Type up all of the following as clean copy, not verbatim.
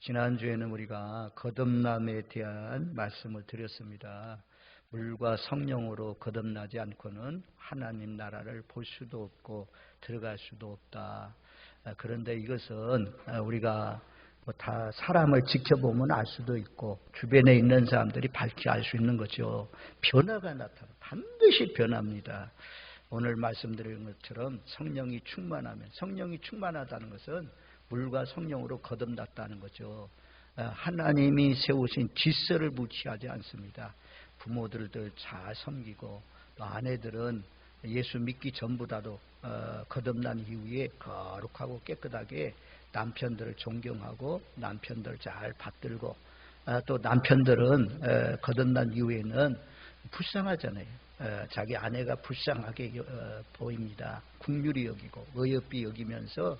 지난주에는 우리가 거듭남에 대한 말씀을 드렸습니다. 물과 성령으로 거듭나지 않고는 하나님 나라를 볼 수도 없고 들어갈 수도 없다. 그런데 이것은 우리가 다 사람을 지켜보면 알 수도 있고 주변에 있는 사람들이 밝히 알 수 있는 거죠. 변화가 나타나 반드시 변합니다. 오늘 말씀드린 것처럼 성령이 충만하면, 성령이 충만하다는 것은 물과 성령으로 거듭났다는 거죠. 하나님이 세우신 질서를 무시하지 않습니다. 부모들을 잘 섬기고 또 아내들은 예수 믿기 전보다도 거듭난 이후에 거룩하고 깨끗하게 남편들을 존경하고 남편들을 잘 받들고 또 남편들은 거듭난 이후에는 불쌍하잖아요. 자기 아내가 불쌍하게 보입니다. 긍휼히 여기고 어여삐 여기면서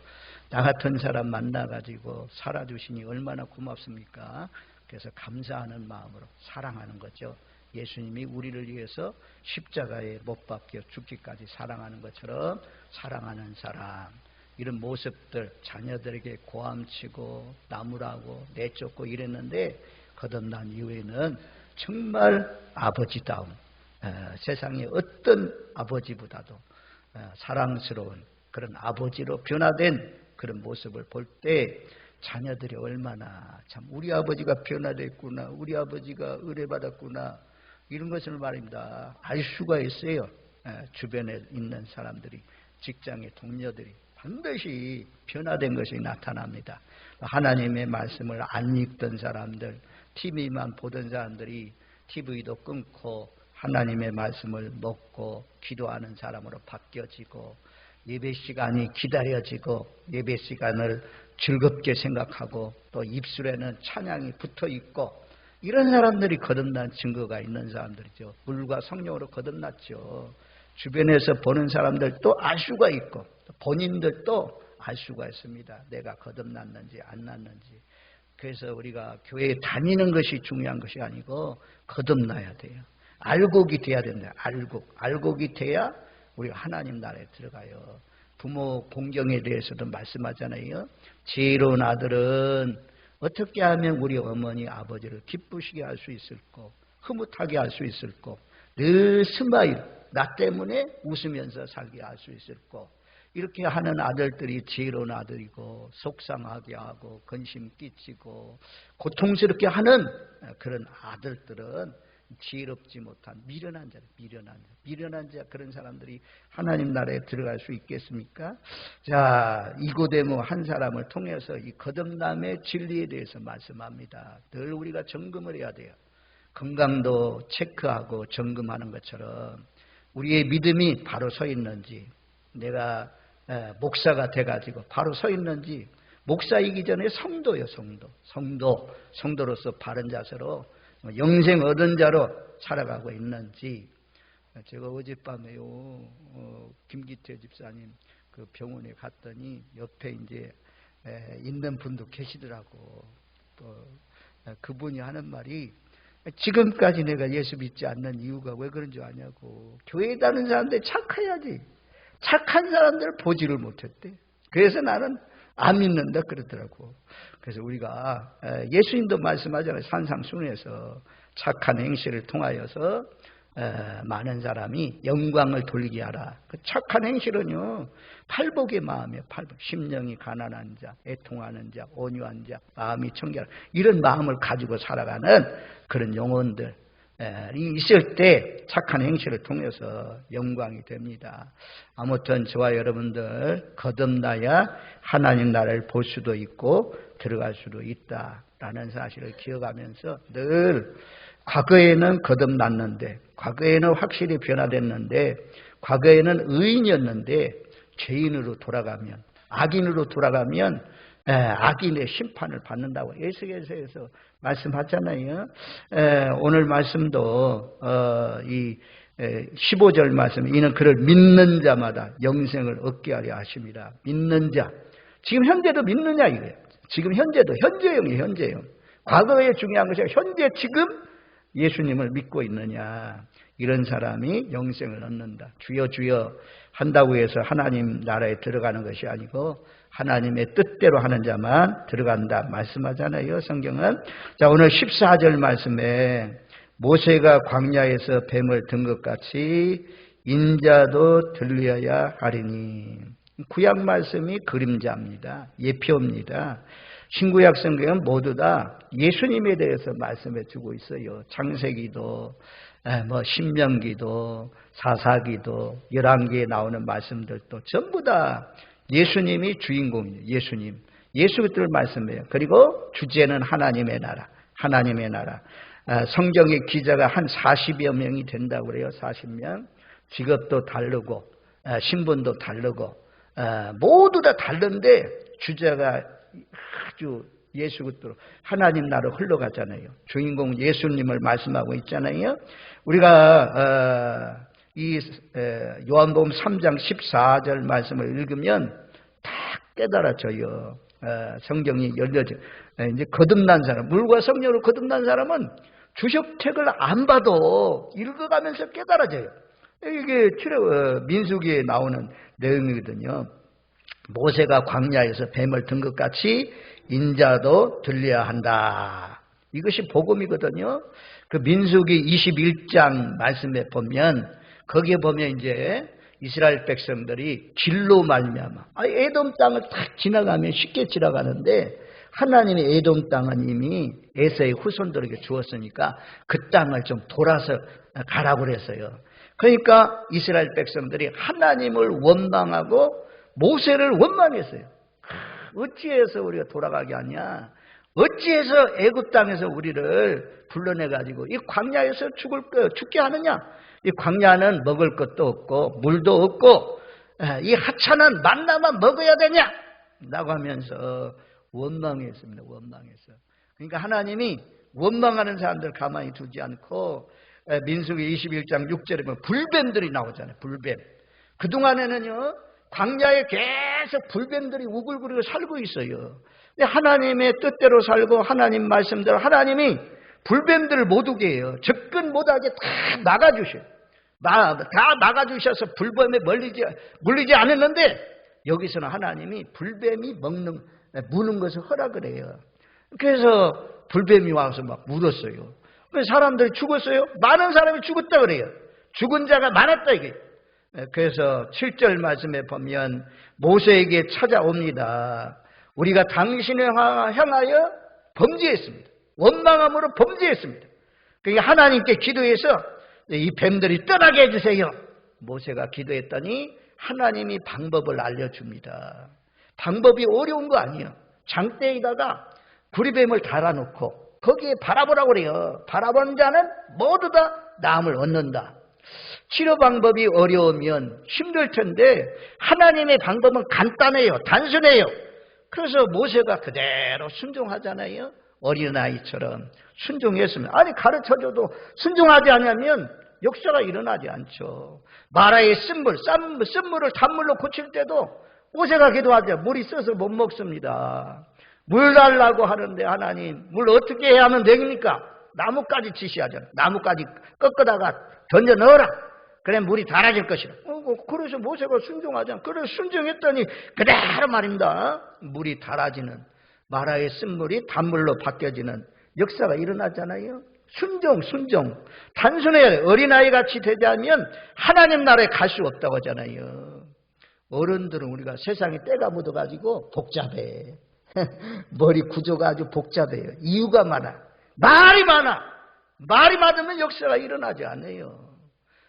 나 같은 사람 만나가지고 살아주시니 얼마나 고맙습니까? 그래서 감사하는 마음으로 사랑하는 거죠. 예수님이 우리를 위해서 십자가에 못 박혀 죽기까지 사랑하는 것처럼 사랑하는 사람, 이런 모습들 자녀들에게 고함치고 나무라고 내쫓고 이랬는데 거듭난 이후에는 정말 아버지다움, 세상의 어떤 아버지보다도 사랑스러운 그런 아버지로 변화된 그런 모습을 볼 때 자녀들이 얼마나 참 우리 아버지가 변화됐구나, 우리 아버지가 의뢰받았구나, 이런 것을 말입니다. 알 수가 있어요. 주변에 있는 사람들이, 직장의 동료들이 반드시 변화된 것이 나타납니다. 하나님의 말씀을 안 읽던 사람들, TV만 보던 사람들이 TV도 끊고 하나님의 말씀을 먹고 기도하는 사람으로 바뀌어지고, 예배 시간이 기다려지고 예배 시간을 즐겁게 생각하고 또 입술에는 찬양이 붙어있고, 이런 사람들이 거듭난 증거가 있는 사람들이죠. 물과 성령으로 거듭났죠. 주변에서 보는 사람들도 알 수가 있고 본인들도 알 수가 있습니다. 내가 거듭났는지 안 났는지. 그래서 우리가 교회에 다니는 것이 중요한 것이 아니고 거듭나야 돼요. 알곡이 돼야 된다. 알곡이 돼야 우리가 하나님 나라에 들어가요. 부모 공경에 대해서도 말씀하잖아요. 지혜로운 아들은 어떻게 하면 우리 어머니 아버지를 기쁘시게 할 수 있을까, 흐뭇하게 할 수 있을까, 늘 스마일, 나 때문에 웃으면서 살게 할 수 있을까. 이렇게 하는 아들들이 지혜로운 아들이고, 속상하게 하고 근심 끼치고 고통스럽게 하는 그런 아들들은 지혜롭지 못한 미련한 자, 그런 사람들이 하나님 나라에 들어갈 수 있겠습니까? 자, 이고데모 한 사람을 통해서 이 거듭남의 진리에 대해서 말씀합니다. 늘 우리가 점검을 해야 돼요. 건강도 체크하고 점검하는 것처럼 우리의 믿음이 바로 서 있는지, 내가 목사가 돼가지고 바로 서 있는지, 목사이기 전에 성도요, 성도로서 바른 자세로 영생 얻은 자로 살아가고 있는지. 제가 어젯밤에요, 김기태 집사님 그 병원에 갔더니 옆에 이제 있는 분도 계시더라고. 그분이 하는 말이, 지금까지 내가 예수 믿지 않는 이유가 왜 그런 줄 아냐고. 교회에 다니는 사람들 착해야지. 착한 사람들을 보지를 못했대. 그래서 나는 안 믿는다 그러더라고. 그래서 우리가 예수님도 말씀하잖아요. 산상순에서 착한 행실을 통하여서 많은 사람이 영광을 돌리게 하라. 그 착한 행실은요, 팔복의 마음이에요. 팔복. 심령이 가난한 자, 애통하는 자, 온유한 자, 마음이 청결한, 이런 마음을 가지고 살아가는 그런 영혼들이 있을 때 착한 행실을 통해서 영광이 됩니다. 아무튼 저와 여러분들 거듭나야 하나님 나라를 볼 수도 있고 들어갈 수도 있다라는 사실을 기억하면서 늘 과거에는 거듭났는데, 과거에는 확실히 변화됐는데, 과거에는 의인이었는데 죄인으로 돌아가면, 악인으로 돌아가면 악인의 심판을 받는다고 에스겔서에서 말씀하잖아요. 오늘 말씀도 이 15절 말씀, 이는 그를 믿는 자마다 영생을 얻게 하려 하심이라. 믿는 자, 지금 현재도 믿느냐 이거예요. 지금 현재도 현재형이에요. 현재형. 과거에 중요한 것이 현재 지금 예수님을 믿고 있느냐, 이런 사람이 영생을 얻는다. 주여 주여 한다고 해서 하나님 나라에 들어가는 것이 아니고 하나님의 뜻대로 하는 자만 들어간다 말씀하잖아요, 성경은. 자, 오늘 14절 말씀에 모세가 광야에서 뱀을 든 것 같이 인자도 들려야 하리니. 구약 말씀이 그림자입니다. 예표입니다. 신구약 성경은 모두 다 예수님에 대해서 말씀해 주고 있어요. 창세기도 신명기도 사사기도 열왕기에 나오는 말씀들도 전부 다 예수님이 주인공이에요. 예수 그리스도를 말씀해요. 그리고 주제는 하나님의 나라, 하나님의 나라. 성경의 기자가 한 40여 명이 된다고 그래요. 40명. 직업도 다르고 신분도 다르고 모두 다 다른데 주제가 아주 예수 그리스도로 하나님 나라로 흘러가잖아요. 주인공 예수님을 말씀하고 있잖아요. 우리가 이 요한복음 3장 14절 말씀을 읽으면 다 깨달아져요. 성경이 열려져. 이제 거듭난 사람, 물과 성령으로 거듭난 사람은 주석책을 안 봐도 읽어가면서 깨달아져요. 이게 민수기에 나오는 내용이거든요. 모세가 광야에서 뱀을 든 것 같이 인자도 들려야 한다. 이것이 복음이거든요. 그 민수기 21장 말씀에 보면 거기에 보면 이제 이스라엘 백성들이 길로 말미암아 에돔 땅을 탁 지나가면 쉽게 지나가는데 하나님이 에돔 땅은 이미 에서의 후손들에게 주었으니까 그 땅을 좀 돌아서 가라고 그랬어요. 그러니까 이스라엘 백성들이 하나님을 원망하고 모세를 원망했어요. 어찌해서 우리가 돌아가게 하냐? 어찌해서 애굽 땅에서 우리를 불러내가지고 이 광야에서 죽게 하느냐? 이 광야는 먹을 것도 없고 물도 없고 이 하찮은 만나만 먹어야 되냐? 라고 하면서 원망했습니다. 원망했어요. 그러니까 하나님이 원망하는 사람들 가만히 두지 않고 민수기 21장 6절에 보면 불뱀들이 나오잖아요. 불뱀. 그동안에는요 광야에 계속 불뱀들이 우글거리고 살고 있어요. 근데 하나님의 뜻대로 살고 하나님 말씀대로 하나님이 불뱀들을 못 오게 해요. 접근 못하게 다 막아주셔요. 다 막아주셔서 불뱀에 물리지 않았는데 여기서는 하나님이 불뱀이 무는 것을 허락을 해요. 그래서 불뱀이 와서 막 물었어요. 그래서 사람들이 죽었어요. 많은 사람이 죽었다 그래요. 죽은 자가 많았다 이게. 그래서 7절 말씀에 보면 모세에게 찾아옵니다. 우리가 당신을 향하여 범죄했습니다. 원망함으로 범죄했습니다. 그러니까 하나님께 기도해서 이 뱀들이 떠나게 해주세요. 모세가 기도했더니 하나님이 방법을 알려줍니다. 방법이 어려운 거 아니에요. 장대에다가 구리뱀을 달아놓고 거기에 바라보라고 그래요. 바라보는 자는 모두 다 나음을 얻는다. 치료 방법이 어려우면 힘들 텐데 하나님의 방법은 간단해요. 단순해요. 그래서 모세가 그대로 순종하잖아요. 어린아이처럼 순종했으면 아니 가르쳐줘도 순종하지 않으면 역사가 일어나지 않죠. 마라의 쓴물을 단물로 고칠 때도 모세가 기도하죠. 물이 써서 못 먹습니다. 물 달라고 하는데 하나님 물 어떻게 해야 하면 되겠습니까? 나뭇가지 지시하잖아요. 나뭇가지 꺾어다가 던져 넣어라. 그래 물이 달아질 것이라. 그래서 모세가 순종하잖아. 그래서 순종했더니 그대로 말입니다. 물이 달아지는 마라의 쓴물이 단물로 바뀌어지는 역사가 일어나잖아요. 순종. 단순해야 돼. 어린아이같이 되지 않으면 하나님 나라에 갈 수 없다고 하잖아요. 어른들은 우리가 세상에 때가 묻어가지고 복잡해. 머리 구조가 아주 복잡해요. 이유가 많아. 말이 많으면 역사가 일어나지 않아요.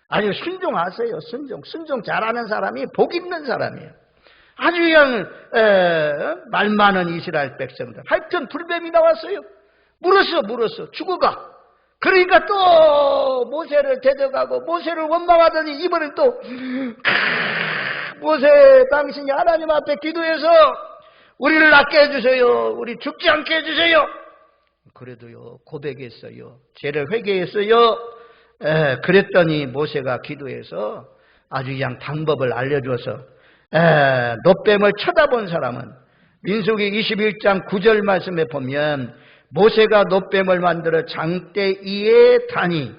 아니 순종하세요. 순종 잘하는 사람이 복 있는 사람이에요. 아주 그냥 말 많은 이스라엘 백성들. 하여튼 불뱀이 나왔어요. 물었어. 죽어가. 그러니까 또 모세를 데려가고 모세를 원망하더니 이번엔 또 모세 당신이 하나님 앞에 기도해서 우리를 낫게 해주세요. 우리 죽지 않게 해주세요. 그래도요 고백했어요. 죄를 회개했어요. 그랬더니 모세가 기도해서 아주 그냥 방법을 알려줘서 놋뱀을 쳐다본 사람은 민수기 21장 9절 말씀에 보면 모세가 놋뱀을 만들어 장대 위에 다니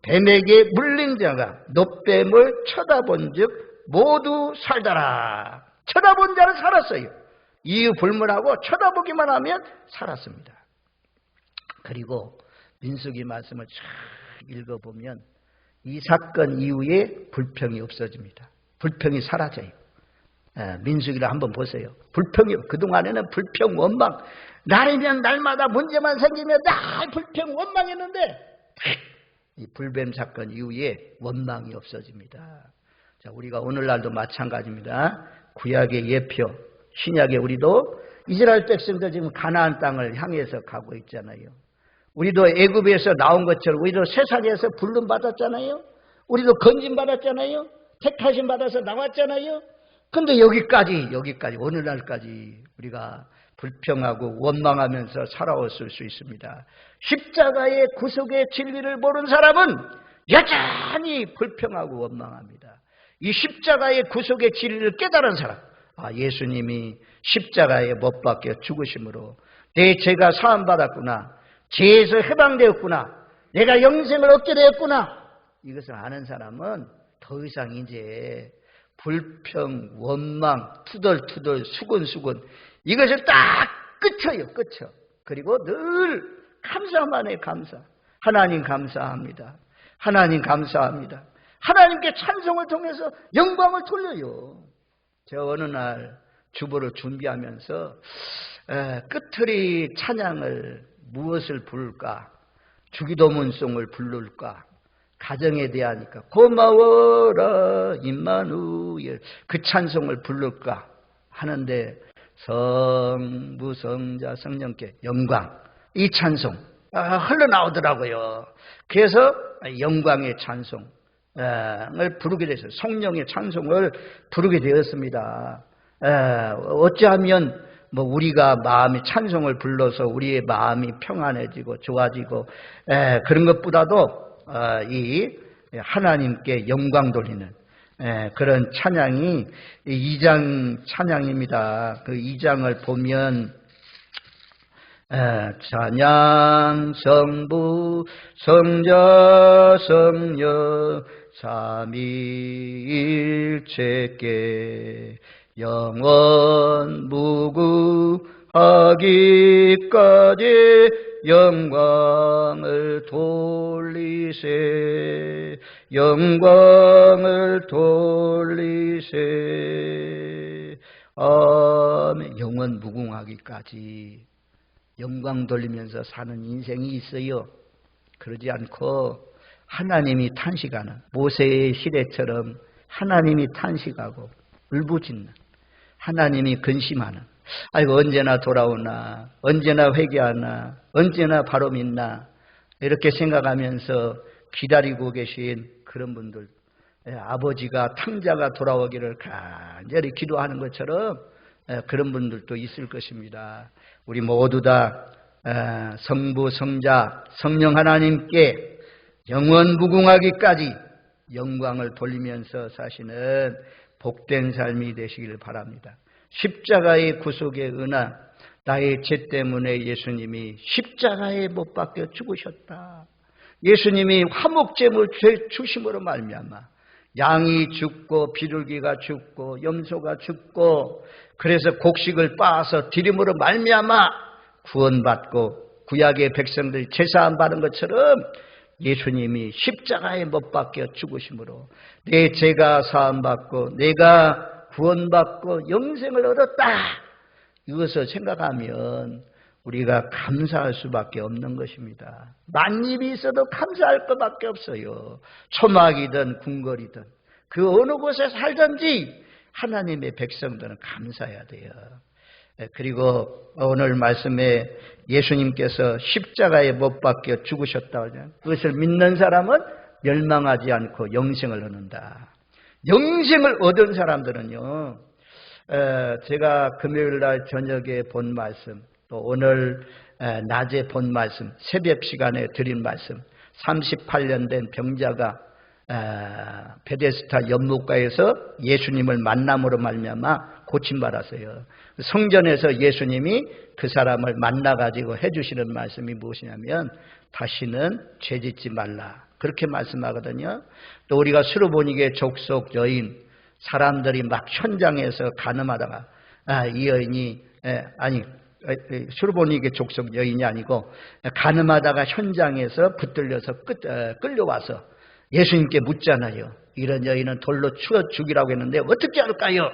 뱀에게 물린 자가 놋뱀을 쳐다본 즉 모두 살더라. 쳐다본 자는 살았어요. 이유 불문하고 쳐다보기만 하면 살았습니다. 그리고 민수기 말씀을 쫙 읽어보면 이 사건 이후에 불평이 없어집니다. 불평이 사라져요. 민수기를 한번 보세요. 불평이, 그동안에는 불평, 원망, 날이면 날마다 문제만 생기면 날 불평, 원망했는데 이 불뱀 사건 이후에 원망이 없어집니다. 자, 우리가 오늘날도 마찬가지입니다. 구약의 예표, 신약의 우리도 이스라엘 백성도 지금 가나안 땅을 향해서 가고 있잖아요. 우리도 애굽에서 나온 것처럼 우리도 세상에서 부름 받았잖아요. 우리도 건진 받았잖아요. 택하심 받아서 나왔잖아요. 근데 여기까지 오늘날까지 우리가 불평하고 원망하면서 살아왔을 수 있습니다. 십자가의 구속의 진리를 모르는 사람은 여전히 불평하고 원망합니다. 이 십자가의 구속의 진리를 깨달은 사람, 예수님이 십자가에 못 박혀 죽으심으로 내 죄가 사함받았구나, 죄에서 해방되었구나, 내가 영생을 얻게 되었구나, 이것을 아는 사람은 더 이상 이제 불평, 원망, 투덜투덜, 수근수근 이것을 딱 끝쳐요. 그리고 늘 감사만 해. 감사. 하나님 감사합니다. 하나님 감사합니다. 하나님께 찬송을 통해서 영광을 돌려요. 제가 어느 날 주보를 준비하면서 끝틀이 찬양을 무엇을 부를까? 주기도문송을 부를까? 가정에 대하니까 고마워라 임마누엘 그 찬송을 부를까 하는데 성부 성자 성령께 영광 이 찬송 흘러나오더라고요. 그래서 영광의 찬송을 부르게 됐어요. 성령의 찬송을 부르게 되었습니다. 어찌하면 우리가 마음이 찬송을 불러서 우리의 마음이 평안해지고 좋아지고 그런 것보다도 이 하나님께 영광 돌리는 그런 찬양이 2장 찬양입니다. 그 2장을 보면 찬양 성부 성자 성령 삼위일체께 영원 무궁하기까지 영광을 돌리세 영광을 돌리세 아멘. 영원 무궁하기까지 영광 돌리면서 사는 인생이 있어요. 그러지 않고 하나님이 탄식하는 모세의 시대처럼 하나님이 탄식하고 울부짖는 하나님이 근심하는 아이고 언제나 돌아오나 언제나 회개하나 언제나 바로 믿나 이렇게 생각하면서 기다리고 계신 그런 분들 아버지가 탕자가 돌아오기를 간절히 기도하는 것처럼 그런 분들도 있을 것입니다. 우리 모두 다 성부 성자 성령 하나님께 영원 무궁하기까지 영광을 돌리면서 사시는 복된 삶이 되시길 바랍니다. 십자가의 구속의 은하 나의 죄 때문에 예수님이 십자가에 못 박혀 죽으셨다. 예수님이 화목제물 주심으로 말미암아 양이 죽고 비둘기가 죽고 염소가 죽고 그래서 곡식을 빻아서 드림으로 말미암아 구원받고 구약의 백성들이 제사함 받은 것처럼 예수님이 십자가에 못 박혀 죽으심으로 내 죄가 사함받고 내가 구원받고 영생을 얻었다. 이것을 생각하면 우리가 감사할 수밖에 없는 것입니다. 만입이 있어도 감사할 것밖에 없어요. 초막이든 궁궐이든 그 어느 곳에 살든지 하나님의 백성들은 감사해야 돼요. 그리고 오늘 말씀에 예수님께서 십자가에 못 박혀 죽으셨다고 하잖아요. 그것을 믿는 사람은 멸망하지 않고 영생을 얻는다. 영생을 얻은 사람들은요, 제가 금요일날 저녁에 본 말씀, 또 오늘 낮에 본 말씀, 새벽 시간에 드린 말씀, 38년 된 병자가 베데스다 연못가에서 예수님을 만남으로 말미암아 고침받았어요. 성전에서 예수님이 그 사람을 만나가지고 해주시는 말씀이 무엇이냐면 다시는 죄짓지 말라. 그렇게 말씀하거든요. 또 우리가 수르보니게 족속 여인 사람들이 막 현장에서 간음하다가 이 여인이 아니 수르보니게 족속 여인이 아니고 가늠하다가 현장에서 붙들려서 끌려와서 예수님께 묻잖아요. 이런 여인은 돌로 치워 죽이라고 했는데 어떻게 할까요?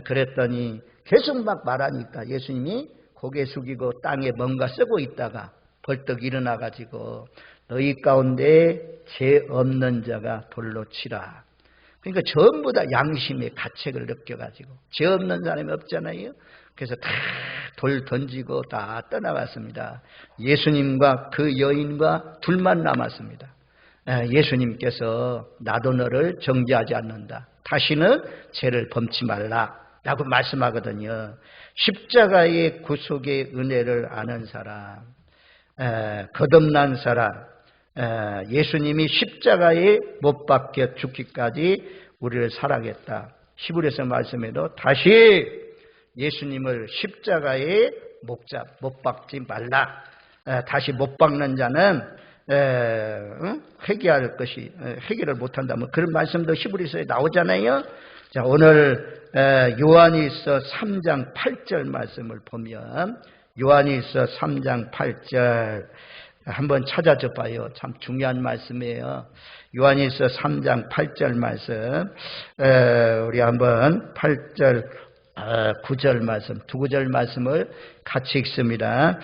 그랬더니 계속 막 말하니까 예수님이 고개 숙이고 땅에 뭔가 쓰고 있다가 벌떡 일어나가지고 너희 가운데 죄 없는 자가 돌로 치라. 그러니까 전부 다 양심의 가책을 느껴가지고 죄 없는 사람이 없잖아요. 그래서 다 돌 던지고 다 떠나갔습니다. 예수님과 그 여인과 둘만 남았습니다. 예수님께서 나도 너를 정죄하지 않는다. 다시는 죄를 범치 말라 라고 말씀하거든요. 십자가의 구속의 은혜를 아는 사람, 거듭난 사람, 예수님이 십자가에 못 박혀 죽기까지 우리를 사랑했다. 히브리서 말씀에도 다시 예수님을 십자가에 못 박지 말라. 다시 못 박는 자는 회개할 것이 회개를 못한다면 그런 말씀도 히브리서에 나오잖아요. 자, 오늘 요한일서 3장 8절 말씀을 보면 요한일서 3장 8절 한번 찾아줘 봐요. 참 중요한 말씀이에요. 요한일서 3장 8절 말씀 우리 한번 8절 9절 말씀, 두 구절 말씀을 같이 읽습니다.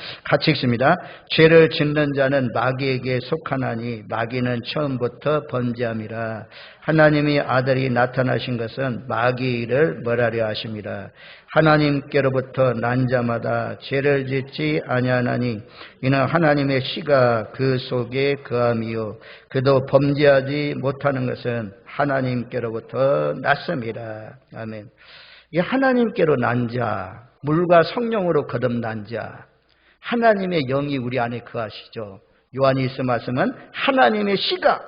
죄를 짓는 자는 마귀에게 속하나니 마귀는 처음부터 범죄함이라. 하나님의 아들이 나타나신 것은 마귀의 일을 멸하려 하심이라. 하나님께로부터 난 자마다 죄를 짓지 아니하나니 이는 하나님의 씨가 그 속에 거함이요 그도 범죄하지 못하는 것은 하나님께로부터 났습니다. 아멘. 이 하나님께로 난 자, 물과 성령으로 거듭난 자, 하나님의 영이 우리 안에 거하시죠. 요한일서 말씀은 하나님의 씨가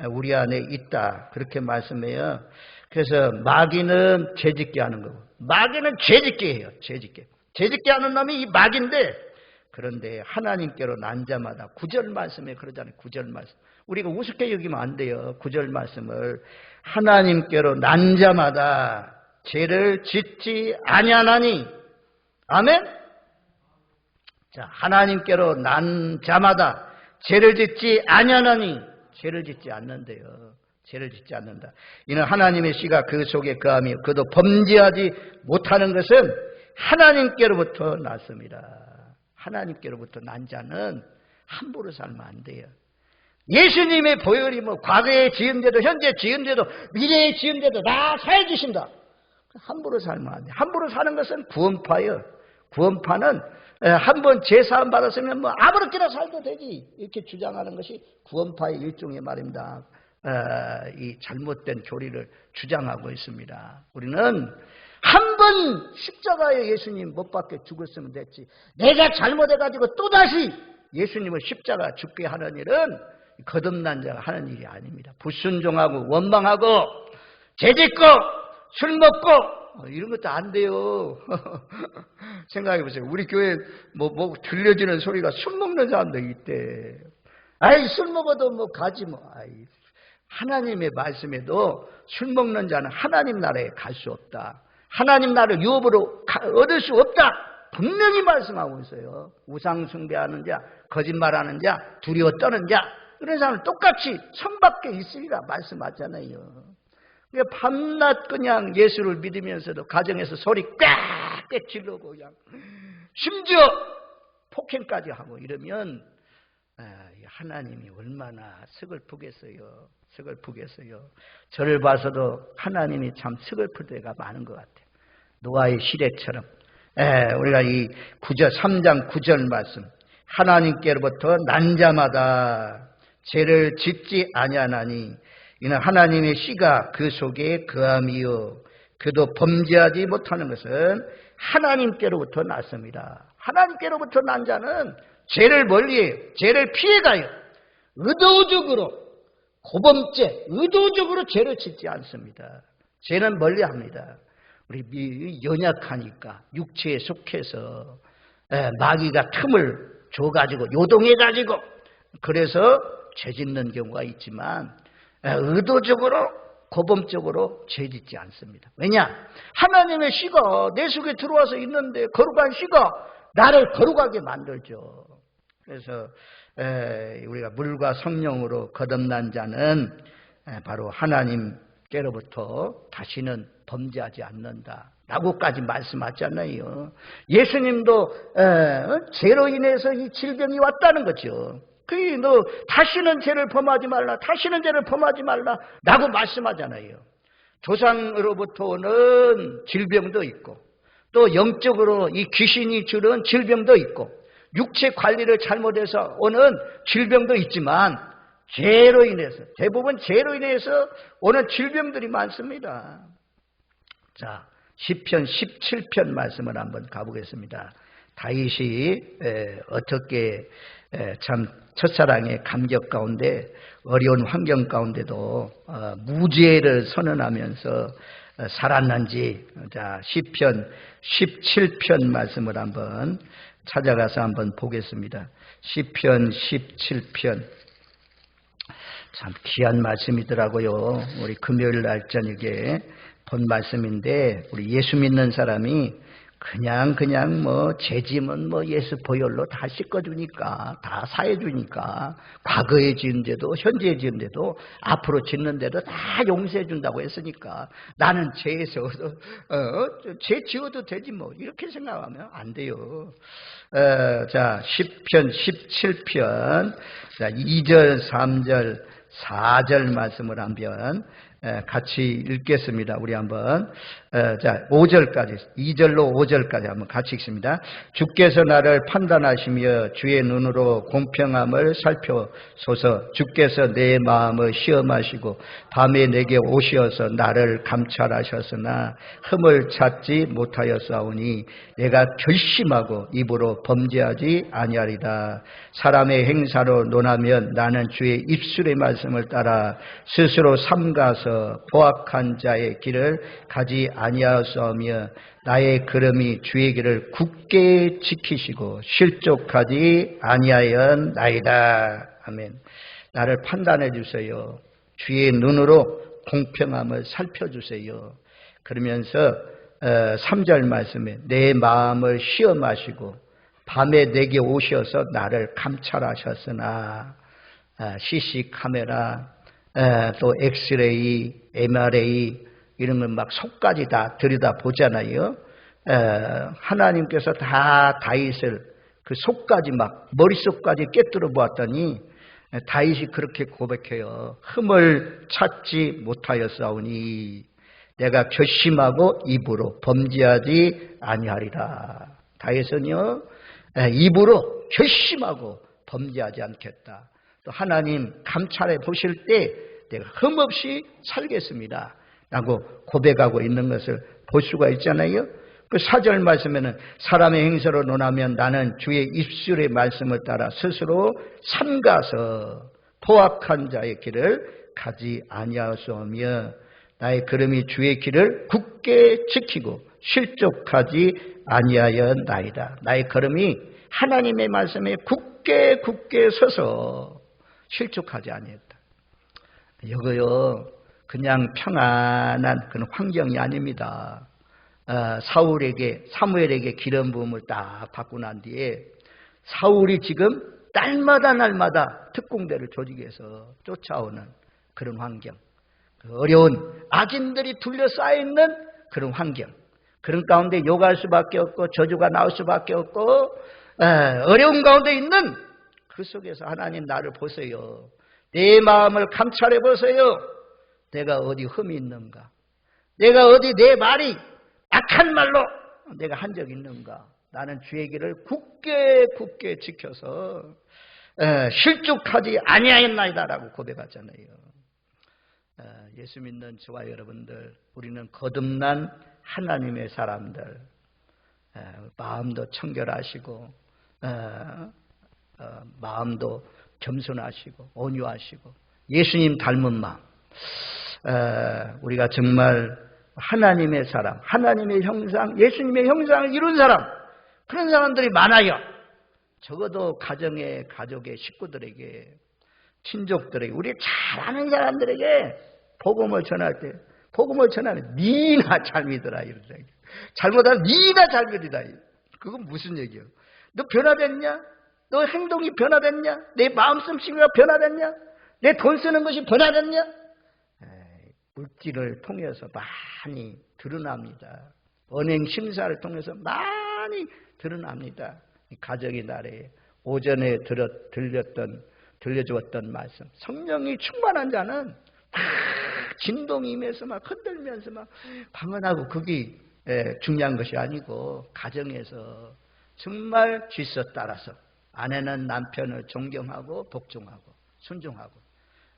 우리 안에 있다 그렇게 말씀해요. 그래서 마귀는 죄짓게 하는 거고 마귀는 죄짓게 해요. 죄짓게 하는 놈이 이 마귀인데 그런데 하나님께로 난 자마다 9절 말씀에 그러잖아요. 9절 말씀 우리가 우습게 여기면 안 돼요. 9절 말씀을 하나님께로 난 자마다 죄를 짓지 아니하나니 아멘. 자, 하나님께로 난 자마다 죄를 짓지 아니하나니 죄를 짓지 않는데요. 죄를 짓지 않는다. 이는 하나님의 씨가 그 속에 거하며 그도 범죄하지 못하는 것은 하나님께로부터 났습니다. 하나님께로부터 난 자는 함부로 살면 안 돼요. 예수님의 보혈이 과거에 지은 죄도 현재 지은 죄도 미래에 지은 죄도 다 사해 주신다. 함부로 살면 안 돼. 함부로 사는 것은 구원파예요. 구원파는 한번 제사함 받았으면 아무렇게나 살도 되지 이렇게 주장하는 것이 구원파의 일종의 말입니다. 이 잘못된 교리를 주장하고 있습니다. 우리는 한 번 십자가에 예수님 못 박혀 죽었으면 됐지 내가 잘못해가지고 또다시 예수님을 십자가 죽게 하는 일은 거듭난 자가 하는 일이 아닙니다. 불순종하고 원망하고 죄짓고 술 먹고 이런 것도 안 돼요. 생각해 보세요. 우리 교회 뭐 들려지는 소리가 술 먹는 사람도 있대. 아이 술 먹어도 가지 아이 하나님의 말씀에도 술 먹는 자는 하나님 나라에 갈 수 없다. 하나님 나라를 유업으로 얻을 수 없다. 분명히 말씀하고 있어요. 우상 숭배하는 자, 거짓말하는 자, 두려워 떠는 자 이런 사람은 똑같이 성 밖에 있으리라 말씀하잖아요. 밤낮 그냥 예수를 믿으면서도 가정에서 소리 꽥꽥 지르고 그냥 심지어 폭행까지 하고 이러면 하나님이 얼마나 서글프겠어요. 저를 봐서도 하나님이 참 서글플 때가 많은 것 같아요. 노아의 시대처럼 우리가 이 3장 9절 말씀 하나님께로부터 난 자마다 죄를 짓지 아니하나니 이는 하나님의 씨가 그 속에 거함이요 그도 범죄하지 못하는 것은 하나님께로부터 났습니다. 하나님께로부터 난 자는 죄를 멀리해요. 죄를 피해가요. 의도적으로 고범죄, 의도적으로 죄를 짓지 않습니다. 죄는 멀리합니다. 우리 연약하니까 육체에 속해서 마귀가 틈을 줘가지고 요동해가지고 그래서 죄 짓는 경우가 있지만 의도적으로 고범적으로 죄짓지 않습니다. 왜냐? 하나님의 씨가 내 속에 들어와서 있는데 거룩한 씨가 나를 거룩하게 만들죠. 그래서 우리가 물과 성령으로 거듭난 자는 바로 하나님께로부터 다시는 범죄하지 않는다 라고까지 말씀하잖아요. 예수님도 죄로 인해서 이 질병이 왔다는 거죠. 너 다시는 죄를 범하지 말라, 다시는 죄를 범하지 말라 라고 말씀하잖아요. 조상으로부터 오는 질병도 있고, 또 영적으로 이 귀신이 주는 질병도 있고, 육체 관리를 잘못해서 오는 질병도 있지만, 죄로 인해서, 대부분 죄로 인해서 오는 질병들이 많습니다. 자, 시편 17편 말씀을 한번 가보겠습니다. 다윗이 어떻게 참 첫사랑의 감격 가운데 어려운 환경 가운데도 무죄를 선언하면서 살았는지, 자, 시편 17편 말씀을 한번 찾아가서 한번 보겠습니다. 시편 17편. 참 귀한 말씀이더라고요. 우리 금요일 날 저녁에 본 말씀인데, 우리 예수 믿는 사람이 그냥 뭐 죄짐은 뭐 예수 보혈로 다 씻어주니까, 다 사해주니까, 과거에 지은 데도 현재에 지은 데도 앞으로 짓는 데도 다 용서해준다고 했으니까 나는 죄에서 죄 지어도 되지 뭐, 이렇게 생각하면 안 돼요. 자, 시편 17편, 자, 2절 3절 4절 말씀을 한번 같이 읽겠습니다. 우리 한번 자, 5절까지, 2절로 5절까지 한번 같이 읽습니다. 주께서 나를 판단하시며 주의 눈으로 공평함을 살펴소서. 주께서 내 마음을 시험하시고 밤에 내게 오시어서 나를 감찰하셨으나 흠을 찾지 못하였사오니 내가 결심하고 입으로 범죄하지 아니하리다. 사람의 행사로 논하면 나는 주의 입술의 말씀을 따라 스스로 삼가서 포악한 자의 길을 가지 아니하였사오며 나의 걸음이 주의 길을 굳게 지키시고 실족하지 아니하였나이다. 아멘. 나를 판단해 주세요. 주의 눈으로 공평함을 살펴주세요. 그러면서 3절 말씀에 내 마음을 시험하시고 밤에 내게 오셔서 나를 감찰하셨으나, CC 카메라, 또 엑스레이, MRA 이런 걸 막 속까지 다 들여다 보잖아요. 하나님께서 다 다윗을 그 속까지 막 머릿속까지 꿰뚫어 보았더니 다윗이 그렇게 고백해요. 흠을 찾지 못하였사오니 내가 결심하고 입으로 범죄하지 아니하리라. 다윗은요, 입으로 결심하고 범죄하지 않겠다. 또 하나님 감찰해 보실 때 내가 흠없이 살겠습니다 라고 고백하고 있는 것을 볼 수가 있잖아요. 그 4절 말씀에는 사람의 행사로 논하면 나는 주의 입술의 말씀을 따라 스스로 삼가서 포악한 자의 길을 가지 아니하였으며 나의 걸음이 주의 길을 굳게 지키고 실족하지 아니하였나이다. 나의 걸음이 하나님의 말씀에 굳게 사서 실족하지 아니했다. 이거요, 그냥 평안한 그런 환경이 아닙니다. 사무엘에게 기름 부음을 딱 받고 난 뒤에 사울이 지금 날마다 특공대를 조직해서 쫓아오는 그런 환경, 어려운 악인들이 둘러싸여 있는 그런 환경, 그런 가운데 욕할 수밖에 없고 저주가 나올 수밖에 없고 어려운 가운데 있는 그 속에서 하나님 나를 보세요. 내 마음을 감찰해 보세요. 내가 어디 흠이 있는가? 내가 어디 내 말이 악한 말로 내가 한 적이 있는가? 나는 주의 길을 굳게 지켜서 실족하지 아니하였나이다라고 고백하잖아요. 예수 믿는 저와 여러분들, 우리는 거듭난 하나님의 사람들, 마음도 청결하시고 마음도 겸손하시고 온유하시고 예수님 닮은 마음, 우리가 정말 하나님의 사람, 하나님의 형상, 예수님의 형상을 이룬 사람, 그런 사람들이 많아요. 적어도 가족의 식구들에게, 친족들에게, 우리 잘 아는 사람들에게 복음을 전할 때, 복음을 전하면 니나 잘 믿어라 이러더라. 잘못하면 니나 잘 믿으라. 그건 무슨 얘기야? 너 변화됐냐? 너 행동이 변화됐냐? 내 마음씀씨가 변화됐냐? 내 돈 쓰는 것이 변화됐냐? 물질을 통해서 많이 드러납니다. 언행 심사를 통해서 많이 드러납니다. 가정의 날에 오전에 들려주었던 말씀. 성령이 충만한 자는 막 진동이 임해서 막 흔들면서 막 방언하고 그게 중요한 것이 아니고 가정에서 정말 질서 따라서 아내는 남편을 존경하고 복종하고 순종하고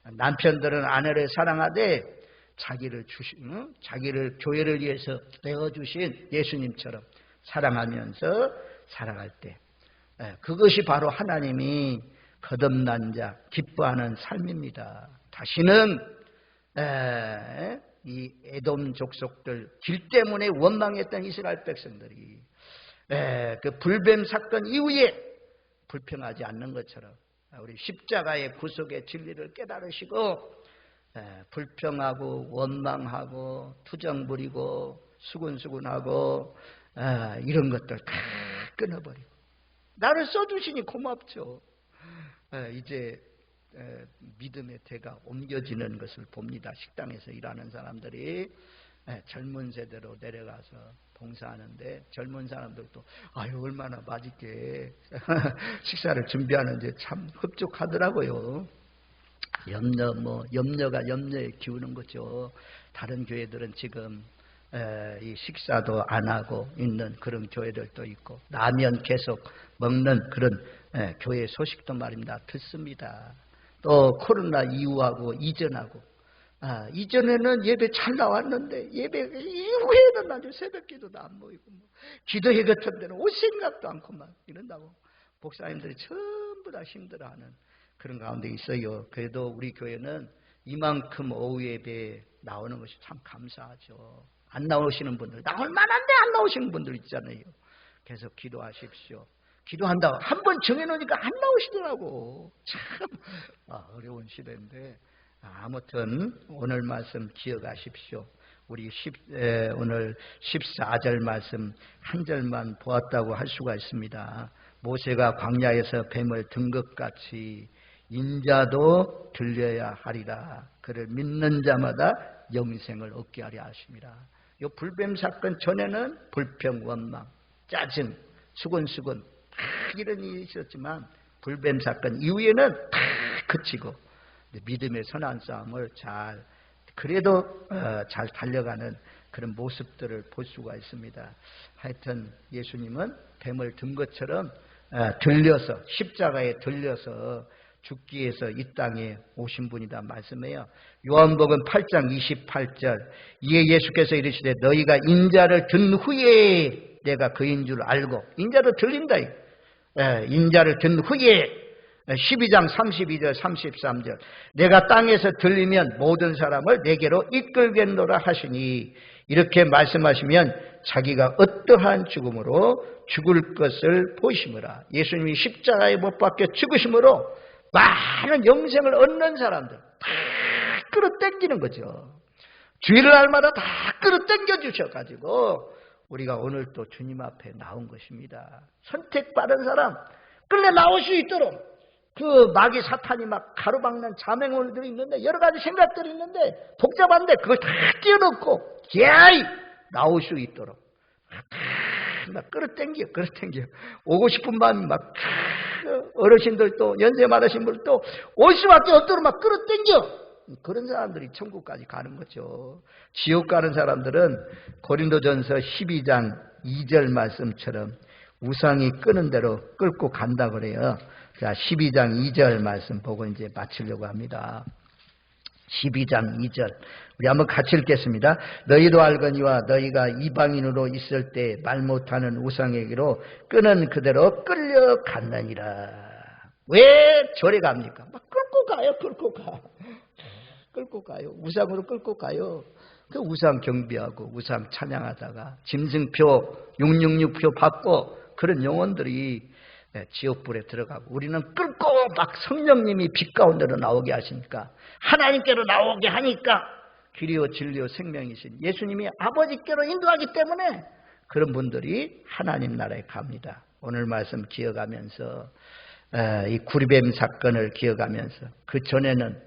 남편들은 아내를 사랑하되 자기를 교회를 위해서 내어주신 예수님처럼 사랑하면서 살아갈 때 그것이 바로 하나님이 거듭난 자 기뻐하는 삶입니다. 다시는 이 에돔 족속들 길 때문에 원망했던 이스라엘 백성들이 그 불뱀 사건 이후에 불평하지 않는 것처럼 우리 십자가의 구속의 진리를 깨달으시고 불평하고 원망하고 투정 부리고 수군수군하고 이런 것들 다 끊어버리고 나를 써주시니 고맙죠. 이제 믿음의 대가 옮겨지는 것을 봅니다. 식당에서 일하는 사람들이 젊은 세대로 내려가서 봉사하는데 젊은 사람들도 아유 얼마나 맛있게 식사를 준비하는지 참 흡족하더라고요. 염려가 염려에 기우는 거죠. 다른 교회들은 지금 이 식사도 안 하고 있는 그런 교회들도 있고 라면 계속 먹는 그런 교회 소식도 말입니다. 듣습니다. 또 코로나 이후하고 이전하고 이전에는 예배 잘 나왔는데 예배 이후에는 아주 새벽 기도도 안 모이고 기도회 같은 데는 올 생각도 않고 막 이런다고 목사님들이 전부 다 힘들어하는 그런 가운데 있어요. 그래도 우리 교회는 이만큼 오후 예배에 나오는 것이 참 감사하죠. 안 나오시는 분들, 나올 만한데 안 나오시는 분들 있잖아요. 계속 기도하십시오. 기도한다고 한 번 정해놓으니까 안 나오시더라고. 참 어려운 시대인데 아무튼 오늘 말씀 기억하십시오. 우리 오늘 14절 말씀 한 절만 보았다고 할 수가 있습니다. 모세가 광야에서 뱀을 든 것 같이 인자도 들려야 하리라. 그를 믿는 자마다 영생을 얻게 하려 하십니다. 이 불뱀 사건 전에는 불평, 원망, 짜증, 수군수군 다 이런 일이 있었지만 불뱀 사건 이후에는 다 그치고 믿음의 선한 싸움을 그래도 잘 달려가는 그런 모습들을 볼 수가 있습니다. 하여튼 예수님은 뱀을 든 것처럼 들려서 십자가에 들려서 죽기 위해서 이 땅에 오신 분이다 말씀해요. 요한복음 8장 28절 이에 예수께서 이르시되 너희가 인자를 든 후에 내가 그인 줄 알고 인자를 들린다. 인자를 든 후에 12장 32절 33절 내가 땅에서 들리면 모든 사람을 내게로 이끌겠노라 하시니 이렇게 말씀하시면 자기가 어떠한 죽음으로 죽을 것을 보시므라. 예수님이 십자가에 못 박혀 죽으심으로 많은 영생을 얻는 사람들 다 끌어당기는 거죠. 주일을 날마다 다 끌어당겨 주셔가지고 우리가 오늘 또 주님 앞에 나온 것입니다. 선택받은 사람 끌려 나올 수 있도록 그 마귀 사탄이 막 가로막는 자맹원들이 있는데 여러 가지 생각들이 있는데 복잡한데 그걸 다 띄워놓고 기아이 나올 수 있도록 막 끌어당겨 오고 싶은 마음이 막 어르신들도 연세 많으신 분들도 올 수밖에 없도록 막 끌어당겨 그런 사람들이 천국까지 가는 거죠. 지옥 가는 사람들은 고린도전서 12장 2절 말씀처럼 우상이 끄는 대로 끌고 간다 그래요. 자, 12장 2절 말씀 보고 이제 마치려고 합니다. 12장 2절 우리 한번 같이 읽겠습니다. 너희도 알거니와 너희가 이방인으로 있을 때 말 못하는 우상에게로 끄는 그대로 끌려갔느니라. 왜 절에 갑니까? 막 끌고 가요. 우상으로 끌고 가요. 그 우상 경배하고 우상 찬양하다가 짐승표 666표 받고 그런 영혼들이 지옥불에 들어가고 우리는 끌고 막 성령님이 빛 가운데로 나오게 하시니까 하나님께로 나오게 하니까 길이요 진리요 생명이신 예수님이 아버지께로 인도하기 때문에 그런 분들이 하나님 나라에 갑니다. 오늘 말씀 기억하면서 이 구리뱀 사건을 기억하면서 그 전에는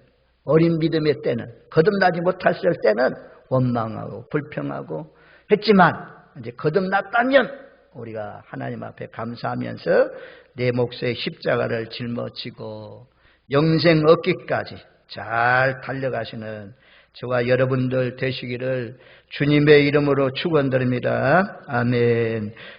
어린 믿음의 때는 거듭나지 못했을 때는 원망하고 불평하고 했지만 이제 거듭났다면 우리가 하나님 앞에 감사하면서 내 몫의 십자가를 짊어지고 영생 얻기까지 잘 달려가시는 저와 여러분들 되시기를 주님의 이름으로 축원드립니다. 아멘.